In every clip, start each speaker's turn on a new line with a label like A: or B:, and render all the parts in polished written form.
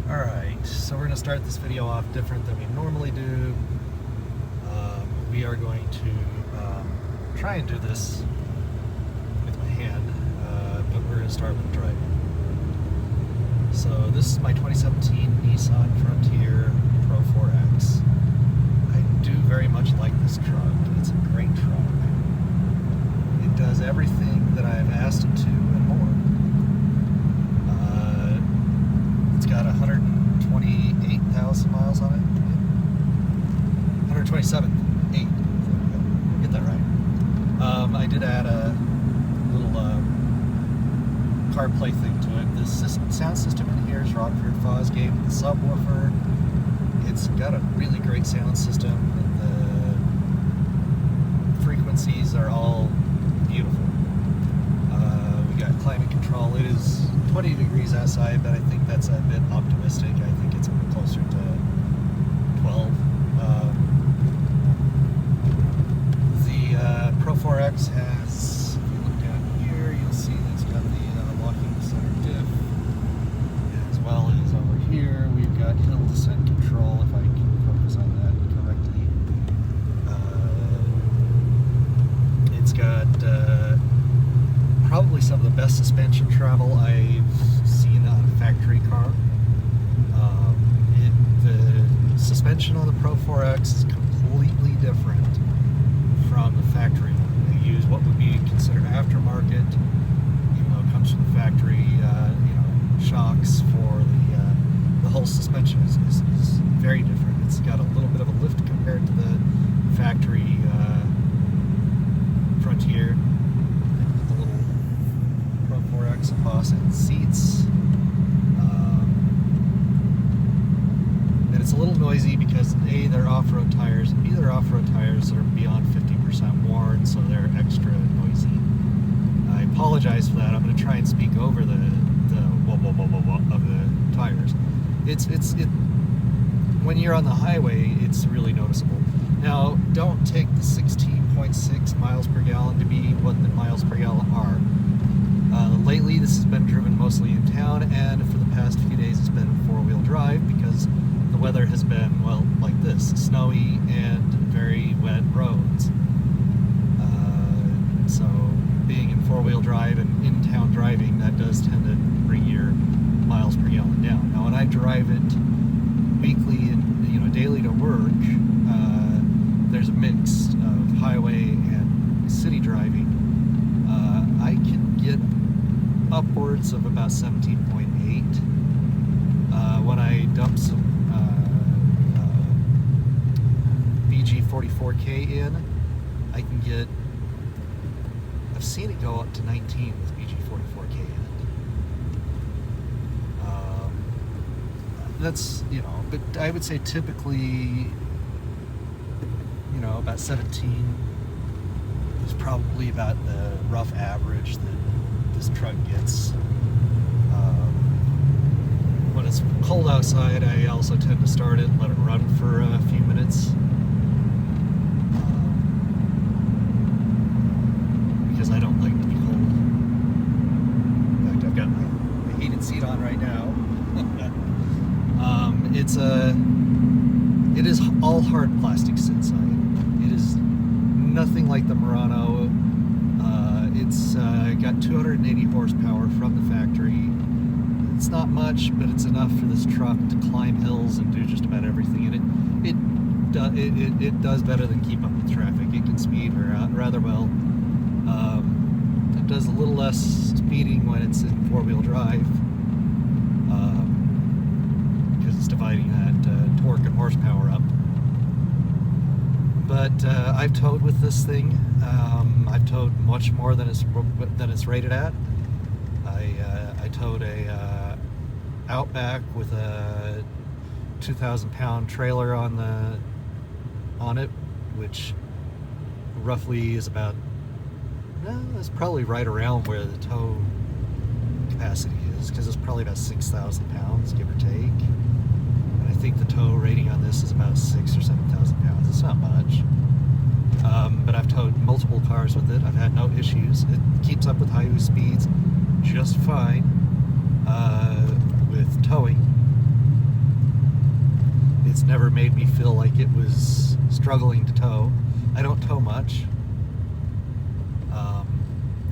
A: Alright, so we're going to start this video off different than we normally do. We are going to try and do this with my hand, but we're going to start with driving. So this is my 2017 Nissan Frontier Pro4X. I do very much like this truck. It's a great truck. It does everything that I've asked it to and more. It's got 128,000 miles on it. 127.8. Get that right. I did add a little CarPlay thing to it. The sound system in here is Rockford Fosgate with the subwoofer. It's got a really great sound system. The frequencies are all beautiful. We got climate control. It is 20 degrees outside, but I think that's a bit optimistic. I think it's closer to 12. The Pro4X has, if you look down here, you'll see that it's got the locking center diff, as well as over here we've got hill descent control, if I can focus on that correctly. It's got probably some of the best suspension travel I've seen on a factory car. The suspension on the Pro4X is completely different from the factory one. They use what would be considered aftermarket, even though it comes from the factory, shocks for the whole suspension is very different. It's got a little bit of a lift compared to the factory Frontier. The little Pro4X embossed seats. And it's a little noisy because A, they're off-road tires, and B, their off-road tires are beyond 50% worn, so they're extra noisy. I apologize for that. I'm going to try and speak over the whoa, whoa, whoa, whoa, whoa of the tires. When you're on the highway, it's really noticeable. Now, don't take the 16.6 miles per gallon to be what the miles per gallon are. Lately, this has been driven mostly in town, and for the past few days, it's been four-wheel drive because the weather has been, well, like this, snowy and very wet roads. So being in four-wheel drive and in-town driving, that does tend to bring your miles per gallon down. Now, when I drive it weekly and daily to work, there's a mix of highway and city driving. I can get upwards of about 17.8. When I dump some BG44K in, I can get, I've seen it go up to 19 with BG44K in it. That's, but I would say typically, about 17 is probably about the rough average that this truck gets. When it's cold outside, I also tend to start it and let it run for a few minutes. Because I don't like to be cold. In fact, I've got my heated seat on right now. It is all hard plastics inside. It is nothing like the Murano. It's got 280 horsepower from the factory. It's not much, but it's enough for this truck to climb hills and do just about everything. And it does better than keep up with traffic. It can speed rather well. It does a little less speeding when it's in four-wheel drive, because it's dividing that torque and horsepower up. But I've towed with this thing. I've towed much more than it's rated at. I towed a Outback with a 2,000-pound trailer on it, which roughly is about, it's probably right around where the tow capacity is, because it's probably about 6,000 pounds, give or take. And I think the tow rating on this is about 6,000 or 7,000 pounds. It's not much. But I've towed multiple cars with it. I've had no issues. It keeps up with highway speeds just fine with towing. never made me feel like it was struggling to tow. I don't tow much.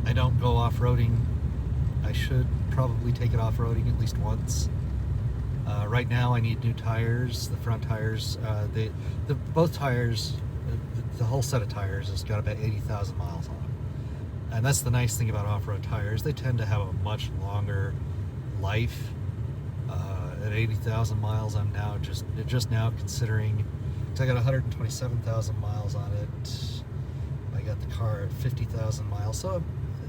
A: I don't go off-roading. I should probably take it off-roading at least once. Right now I need new tires. The front tires, both tires, the whole set of tires has got about 80,000 miles on them. And that's the nice thing about off-road tires. They tend to have a much longer life. At 80,000 miles, I'm now just now considering, because I got 127,000 miles on it. I got the car at 50,000 miles, so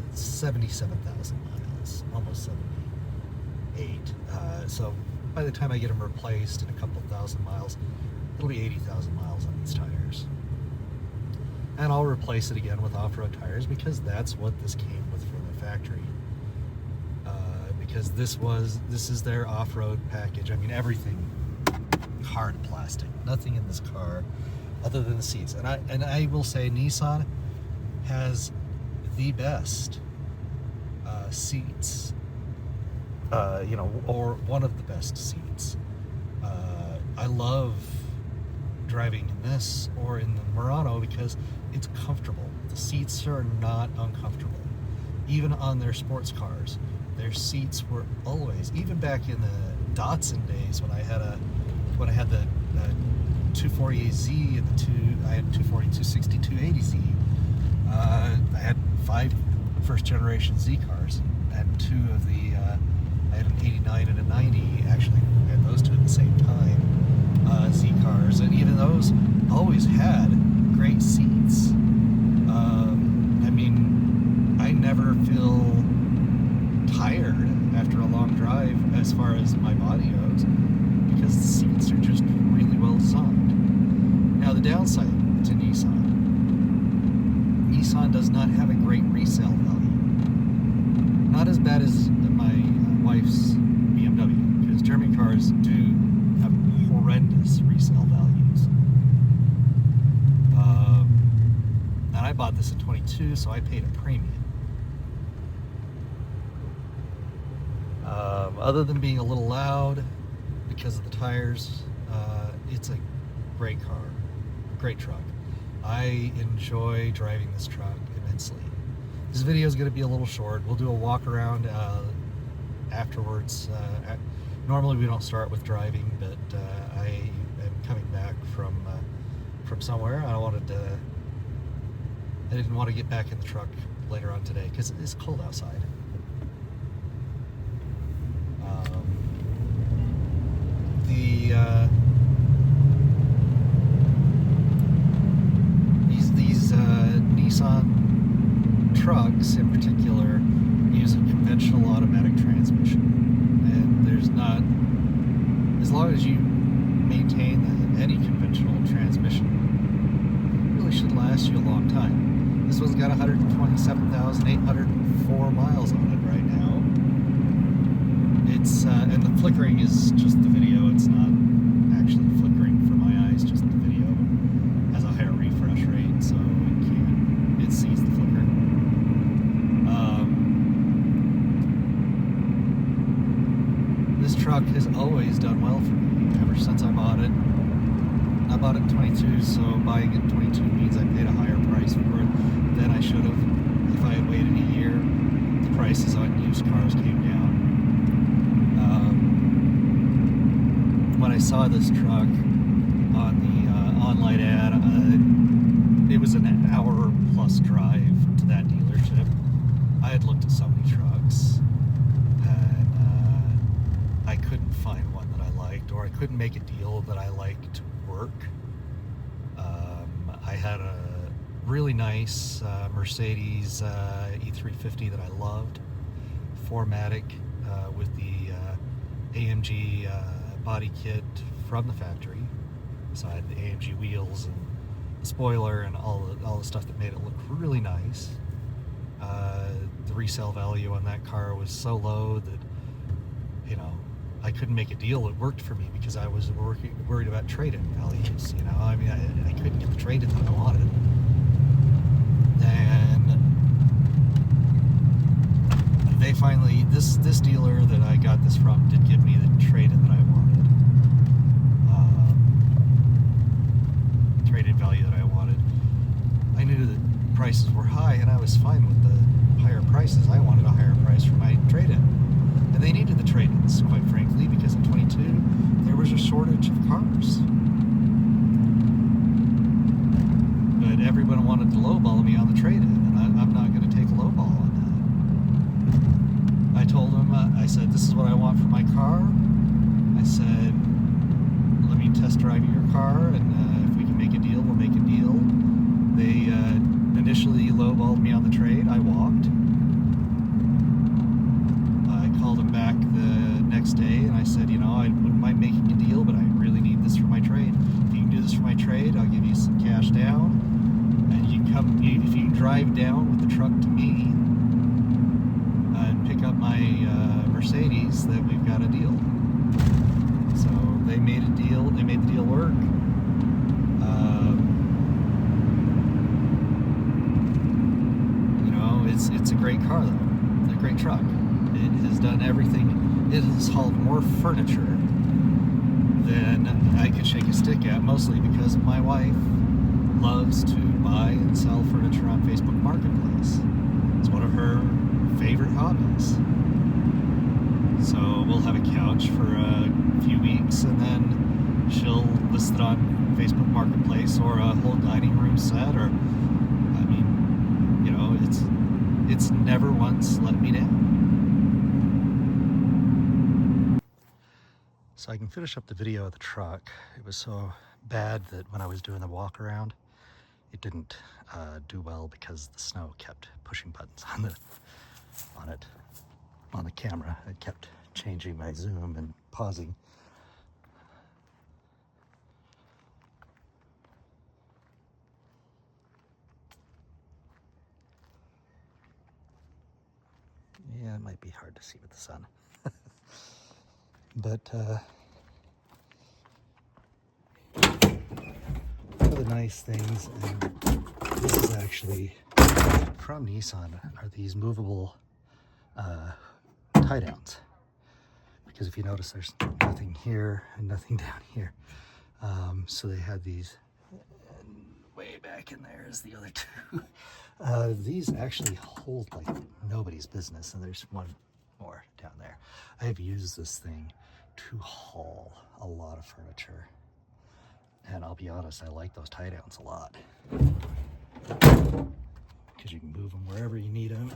A: it's 77,000 miles, almost 78. So by the time I get them replaced in a couple thousand miles, it'll be 80,000 miles on these tires. And I'll replace it again with off-road tires because that's what this came with from the factory. Because this is their off-road package. I mean, everything hard plastic. Nothing in this car other than the seats. And I will say Nissan has the best seats. Or one of the best seats. I love driving in this or in the Murano because it's comfortable. The seats are not uncomfortable. Even on their sports cars, their seats were always, even back in the Datsun days when I had the 240Z and I had 240, 260, 280Z. I had 5 first generation Z cars and 2 of the I had an 89 and a 90. Actually, I had those 2 at the same time. Z cars, and even those always had great seats. I mean, I never feel tired after a long drive as far as my body goes because the seats are just really well designed. Now, the downside to Nissan does not have a great resale value. Not as bad as my wife's BMW, because German cars do have horrendous resale values. And I bought this in 22, so I paid a premium. Other than being a little loud because of the tires, it's a great car, great truck. I enjoy driving this truck immensely. This video is going to be a little short. We'll do a walk around afterwards. Normally we don't start with driving, but I am coming back from somewhere. I didn't want to get back in the truck later on today because it's cold outside. These Nissan trucks in particular use a conventional automatic transmission, and there's not, as long as you maintain any conventional transmission, it really should last you a long time. This one's got 127,804 miles on it right now. It's and the flickering is just the video. It's not actually flickering for my eyes, just the video. It has a higher refresh rate, so it sees the flicker. This truck has always done well for me ever since I bought it. I bought it in 22, so buying it in 22 means I paid a higher price for it than I should have. If I had waited a year, the prices on used cars came down. When I saw this truck on the online ad, it was an hour plus drive to that dealership. I had looked at so many trucks, and I couldn't find one that I liked, or I couldn't make a deal that I liked to work. I had a really nice Mercedes E350 that I loved, 4MATIC with the AMG body kit from the factory. So I had the AMG wheels and the spoiler and all the stuff that made it look really nice. The resale value on that car was so low that, I couldn't make a deal that worked for me because I was worried about trade-in values. I mean, I couldn't get the trade-in that I wanted. And they finally, this dealer that I got this from did give me the trade-in that I wanted. prices. I wanted a higher price for my trade-in. And they needed the trade-ins, quite frankly, because in 22, there was a shortage of cars. But everyone wanted to lowball me on the trade-in, and I'm not going to take a lowball on that. I told them, I said, this is what I want for my car. I said, let me test drive your car, and if we can make a deal, we'll make a deal. They initially lowballed me on the trade. I walked. I called them back the next day, and I said, you know, I wouldn't mind making a deal, but I really need this for my trade. If you can do this for my trade, I'll give you some cash down, and you can come. If you can drive down with the truck to me and pick up my Mercedes, then we've got a deal. So they made a deal. They made the deal work. You know, it's a great car though. It's a great truck. It has done everything. It has hauled more furniture than I could shake a stick at, mostly because my wife loves to buy and sell furniture on Facebook Marketplace. It's one of her favorite hobbies. So we'll have a couch for a few weeks, and then she'll list it on Facebook Marketplace, or a whole dining room set, or, I mean, you know, it's never once let me down. So I can finish up the video of the truck. It was so bad that when I was doing the walk around, it didn't do well because the snow kept pushing buttons on it. On the camera, it kept changing my zoom and pausing. Yeah, it might be hard to see with the sun. But one of the nice things, and this is actually from Nissan, are these movable tie downs. Because if you notice, there's nothing here and nothing down here. So they had these, and way back in there is the other two. These actually hold like nobody's business, and there's one more down there. I have used this thing to haul a lot of furniture. And I'll be honest, I like those tie downs a lot. Because you can move them wherever you need them.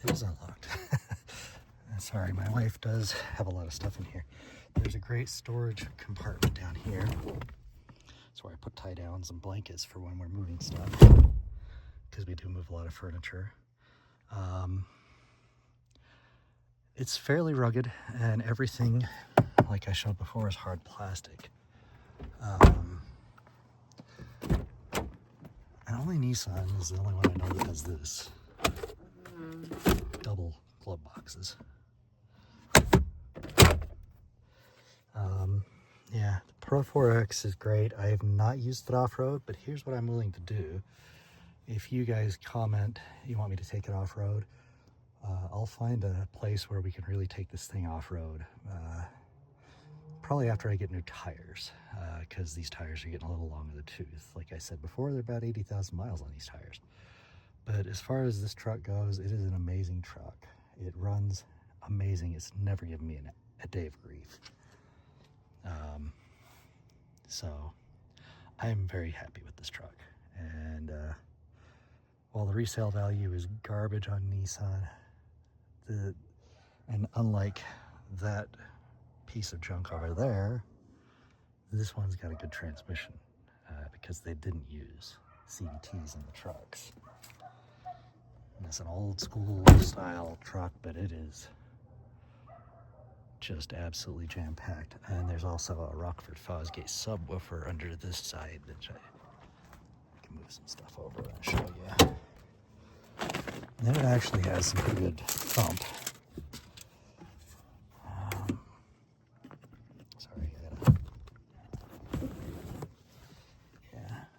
A: It is unlocked. Sorry, my wife does have a lot of stuff in here. There's a great storage compartment down here. That's where I put tie downs and blankets for when we're moving stuff, because we do move a lot of furniture. It's fairly rugged, and everything, like I showed before, is hard plastic. And only Nissan is the only one I know that does this. Double glove boxes. Yeah, the Pro4X is great. I have not used it off-road, but here's what I'm willing to do. If you guys comment you want me to take it off-road, I'll find a place where we can really take this thing off-road. Probably after I get new tires, because these tires are getting a little long in the tooth. Like I said before, they're about 80,000 miles on these tires. But as far as this truck goes, it is an amazing truck. It runs amazing. It's never given me a day of grief. So I'm very happy with this truck. And while the resale value is garbage on Nissan, and unlike that piece of junk over there, this one's got a good transmission because they didn't use CVTs in the trucks. And it's an old school style truck, but it is just absolutely jam-packed. And there's also a Rockford Fosgate subwoofer under this side that I can move some stuff over and show you. And then it actually has some pretty good thump. Sorry,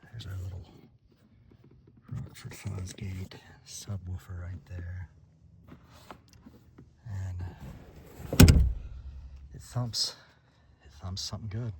A: there's our little Rockford Fosgate subwoofer right there. And it thumps something good.